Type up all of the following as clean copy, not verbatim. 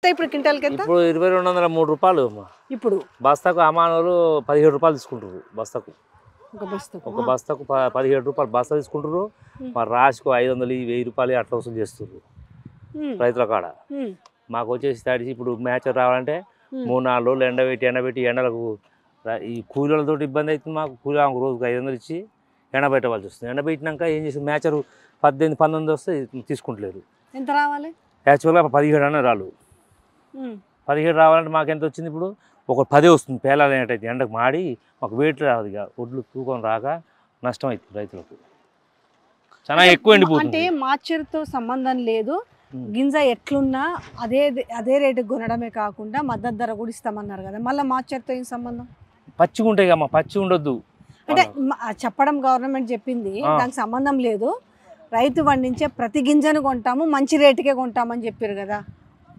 ఇప్పుడు క్వింటాల్కి ఎంత? ఇప్పుడు 2203 రూపాయలు ఇప్పుడు బస్తాకు. అమానోళ్ళు 17 రూపాయలు తీసుకుంటారు బస్తాకు. ఒక బస్తాకు 17 రూపాయలు బస్తా తీసుకుంటారు. మరి రాసుకు 500 1000 రూపాయలు అట్లా వసూలు చేస్తున్నారు రైతుల కాడ. మాకు వచ్చేసి తడిసి ఇప్పుడు మ్యాచ్ రావాలంటే 3-4 రోజులు ఎండబెట్టి ఎండలకు ఈ కూలీలతో ఇబ్బంది అవుతుంది మాకు. కూలి రోజుకు 500 ఇచ్చి ఎండబెట్టవలసి వస్తుంది. ఎండబెట్టినాక ఏం చేసి మ్యాచర్ 18-19 వస్తే తీసుకుంటలేరు. ఎంత రావాలి? యాక్చువల్గా 17 అన్న రాళ్ళు. 17 రావాలంటే మాకు ఎంత వచ్చింది ఇప్పుడు? ఒక 10 వస్తుంది. పేలాలు అనేటైతే ఎండకు మాడి మాకు వెయిట్ రాదు. ఇక ఒడ్లు తూకం రాక నష్టం అవుతుంది రైతులకు. చాలా ఎక్కువ ఎండిపోతుంది. అంటే మార్చర్తో సంబంధం లేదు, గింజ ఎట్లున్నా అదే రేటుకి కొనడమే కాకుండా మద్దతు ధర కూడా ఇస్తామన్నారు కదా, మళ్ళీ మార్చర్తో ఏం సంబంధం? పచ్చిగా ఉంటాయి కమ్మా, పచ్చి ఉండొద్దు అంటే చెప్పడం గవర్నమెంట్ చెప్పింది, దానికి సంబంధం లేదు. రైతు పండించే ప్రతి గింజను కొంటాము, మంచి రేటుకే కొంటామని చెప్పారు కదా.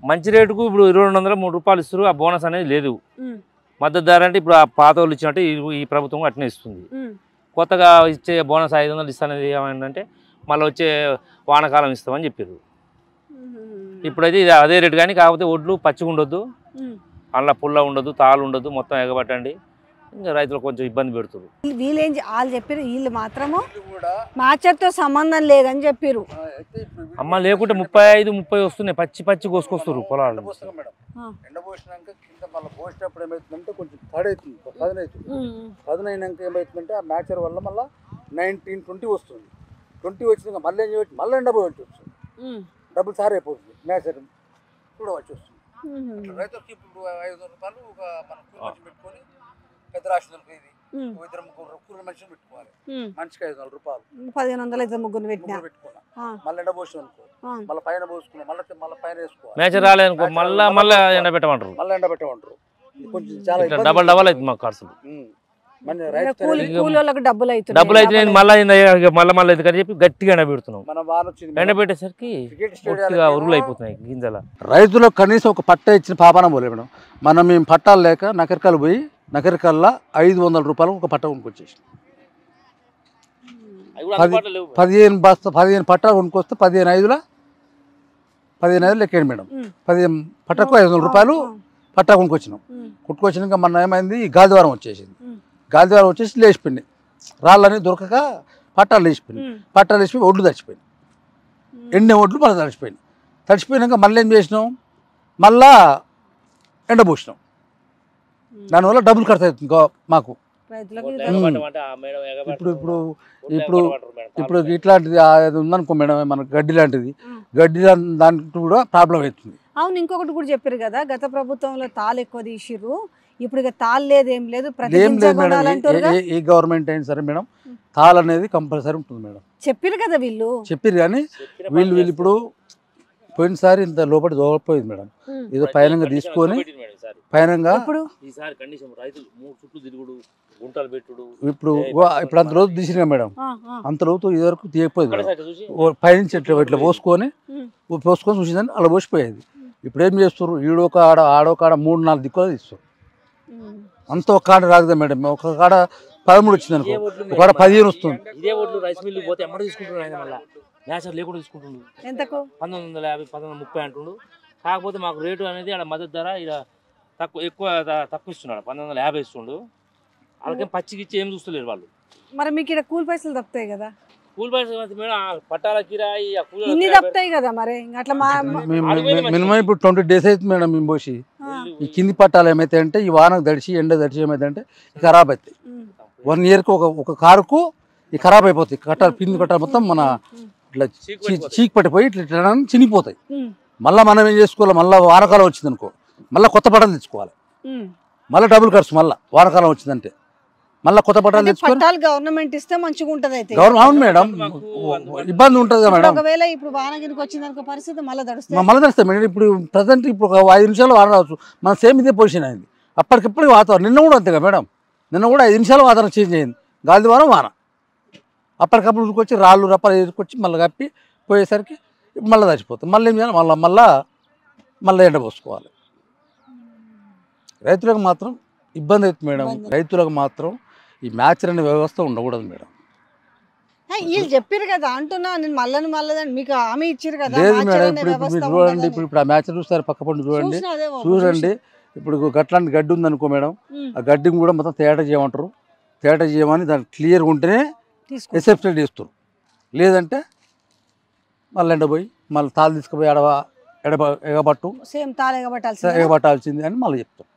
మంచి రేటుకు ఇప్పుడు 2203 రూపాయలు ఇస్తారు. ఆ బోనస్ అనేది లేదు. మద్దతు ధర అంటే ఇప్పుడు ఆ పాత వాళ్ళు ఇచ్చినట్టు ఈ ప్రభుత్వం అట్నే ఇస్తుంది. కొత్తగా ఇచ్చే బోనస్ 500 ఇస్తానది ఏమైందంటే మళ్ళీ వచ్చే వానకాలం ఇస్తామని చెప్పారు. ఇప్పుడైతే ఇది అదే రేటు, కానీ కాకపోతే ఒడ్లు పచ్చిగా ఉండొద్దు, అల్ల పుల్ల ఉండదు, తాళ్ళు ఉండదు, మొత్తం ఎగబట్టండి. ఇంకా రైతులు కొంచెం ఇబ్బంది పెడుతున్నారు. వాళ్ళు చెప్పారు, వీళ్ళు మాత్రము మార్చర్తో సంబంధం లేదని చెప్పారు. అమ్మ లేకుంటే 35-30 వస్తున్నాయి. పచ్చి కోసుకొస్తారు పొలాలు. ఎండబోసినాక కింద మళ్ళీ పోసినప్పుడు ఏమవుతుందంటే కొంచెం తడవుతుంది, పదునైనాక ఏమవుతుందంటే ఆ మ్యాచర్ వల్ల మళ్ళీ 19-20 వస్తుంది. 20 వచ్చినాక మళ్ళీ ఏం చేయవచ్చు, మళ్ళీ ఎండబోయచ్చు వస్తుంది. డబ్బులు సార్ అయిపోతుంది, మ్యాచర్ కూడా వచ్చి వస్తుంది. రైతులకు ఇప్పుడు 500 రూపాయలు ఒక మనం కూలి పెట్టుకొని పెద్ద రాష్ట్రాలకు ఇది 2-3 మనుషులు పెట్టుకోవాలి. మనిషికి 500 రూపాయలు, 1500 అయితే ముగ్గురు పెట్టుకున్నా. మళ్ళీ ఎండ పోసి అనుకో, మళ్ళీ పైన పోసుకున్నాం, మళ్ళీ పైన వేసుకోవాలి. మ్యాచర్ రాలేదనుకో మళ్ళీ ఎండ పెట్టమంటారు. కొంచెం చాలా డబల్ అవుతుంది మాకు ఖర్చులు. డబ్బులు అయితే మళ్ళీ ఎందుకని చెప్పి గట్టిగా ఎండబెడుతున్నాం. ఎండబెట్టేసరికి ఉరుగులు అయిపోతున్నాయి గింజల. రైతులకు కనీసం ఒక పట్ట ఇచ్చిన పాపాన పోలే మేడం. మేము పట్టాలు లేక నకరికల్ పోయి నకరికల్లా 500 రూపాయలు ఒక పట్ట కొనుక్కొచ్చేసి 15 పట్టాలు కొనుక్కొస్తే 15 లెక్కండి మేడం. 15 పట్టకు 500 రూపాయలు పట్టా కొనుక్కొచ్చినాక మన ఏమైంది, గాలిద్వారం వచ్చేసింది. గాలిద్వారం వచ్చేసి లేచిపోయింది. రాళ్ళని దొరకక పట్టాలు లేచిపోయి ఒడ్లు తడిచిపోయింది. ఎండే ఒడ్లు మళ్ళీ తడిచిపోయినాక మళ్ళీ ఏం చేసినాం, మళ్ళా ఎండబోసినాం. దానివల్ల డబ్బులు ఖర్చు అవుతుంది మాకు. ఇప్పుడు ఇట్లాంటిది ఉందనుకో మేడం, మనకు గడ్డి లాంటిది, దానికి కూడా ప్రాబ్లం అవుతుంది. అవును, ఇంకొకటి కూడా చెప్పారు కదా, గత ప్రభుత్వంలో తాళ్ళు ఎక్కువ తీసిర్రు, ఇప్పుడు ఇక తాళ్ళు లేదు, ఏం లేదు. ఏ గవర్నమెంట్ అయినా సరే మేడం, తాళ్ళు అనేది కంపల్సరీ ఉంటుంది మేడం. చెప్పారు కదా వీళ్ళు, కానీ వీళ్ళు ఇప్పుడు పోయినసారి ఇంత లోపలి దోగపోయింది మేడం. ఏదో పైనంగా తీసుకొని ఇప్పుడు అంత రోజు తీసినా మేడం, అంత రోజు ఇది వరకు తీయకపోయింది మేడం. పైనుంచి ఇట్లా పోసుకొని చూసిందని అలా పోసిపోయేది. ఇప్పుడు ఏం చేస్తారు, ఈడొక ఆడ ఆడొక ఆడ 3-4 దిక్కులు తీస్తారు. అంత ఒక కాడ రాదు కదా మేడం. ఒక కాడ 13 వచ్చింది అనుకో, ఒక కాడ 15 వస్తుంది. లేకుండా తీసుకుంటుండు 1950 1930 అంటుండు. కాకపోతే మాకు రేటు అనేది ఆడ మద్దతు ధర ఇలా తక్కువ ఇస్తున్నాడు, 1950 ఇస్తుండు. వాళ్ళకేం పచ్చికి ఇచ్చి ఏం చూస్తలేరు వాళ్ళు. మరి మీకు ఇక్కడ కూలి పైసలు తప్పుతాయి కదా, కూలి పైసలు మేడం, పట్టాల కిరాయి తప్పుతాయి కదా. మరి అట్లా మినిమం ఇప్పుడు 20 days అవుతుంది మేడం మేము పోసి. ఈ కింది పట్టాలు ఏమైతే అంటే ఈ వానకు దడిచి ఎండ దడిచి ఏమైతే అంటే ఖరాబ్ అవుతాయి. 1 yearకి ఒక కారుకు ఈ ఖరాబ్ అయిపోతాయి. కట్టాలు కింది కట్టాలి మొత్తం మన ఇట్లా చీకి పట్టిపోయి ఇట్లా చినిగిపోతాయి. మళ్ళీ మనం ఏం చేసుకోవాలి, మళ్ళీ వానకాలం వచ్చింది అనుకో మళ్ళీ కొత్త పట్టాలు తెచ్చుకోవాలి. మళ్ళీ డబ్బులు ఖర్చు, మళ్ళీ వానకాలం వచ్చిందంటే మళ్ళీ కొత్త పట్టాలు తెచ్చుకోవాలి. గవర్నమెంట్ ఇస్తే మంచిగా ఉంటుంది. అయితే అవును మేడం, ఇబ్బంది ఉంటుంది కదా మేడం. ఒకవేళ ఇప్పుడు వానగిరికి వచ్చిందనుకో పరిస్థితి మళ్ళీ తడుస్తాయి మేడం. ఇప్పుడు ప్రజెంట్ ఇప్పుడు ఒక 5 నిమిషాలు వాన రావచ్చు, మన సేమ్ ఇదే పొజిషన్ అయింది. అప్పటికిప్పుడు వాతావరణం నిన్న కూడా అంతేగా మేడం, నిన్న కూడా 5 నిమిషాలు వాతావరణం చేంజ్ అయింది. గాలి వారం వాన అప్పటికప్పుడు ఉరికొచ్చి రాళ్ళు రప్పలు ఎదుర్కొచ్చి మళ్ళీ కప్పి పోయేసరికి మళ్ళీ చచ్చిపోతుంది. మళ్ళీ ఏం చేయాలి, మళ్ళీ ఎండపోసుకోవాలి. రైతులకు మాత్రం ఇబ్బంది అవుతుంది మేడం. రైతులకు మాత్రం ఈ మ్యాచర్ అనే వ్యవస్థ ఉండకూడదు మేడం. వీళ్ళు చెప్పారు కదా అంటున్నా నేను మళ్ళదని మీకు హామీ ఇచ్చారు కదా లేదు మార్చర్ మేడం అనే ఇప్పుడు వ్యవస్థ మీరు చూడండి ఉంటుందని. ఇప్పుడు ఆ మ్యాచ్ చూస్తారు పక్క పండు చూడండి చూసినా అదే బాబు, చూడండి ఇప్పుడు గట్లాంటి గడ్డి ఉంది అనుకో మేడం ఉమ్, ఆ గడ్డిని కూడా మొత్తం తేట చేయమంటారు తేట చేయమని దాన్ని క్లియర్గా ఉంటేనే తీసుకో ఎసెప్టెడ్ చేస్తారు లేదంటే మళ్ళీ ఎండపోయి మళ్ళీ తాళ్ళు తీసుకుపోయి ఎగబట్టు సేమ్ తాళ ఎగబట్టాల్సింది ఎగబట్టాల్సింది అని మళ్ళీ చెప్తారు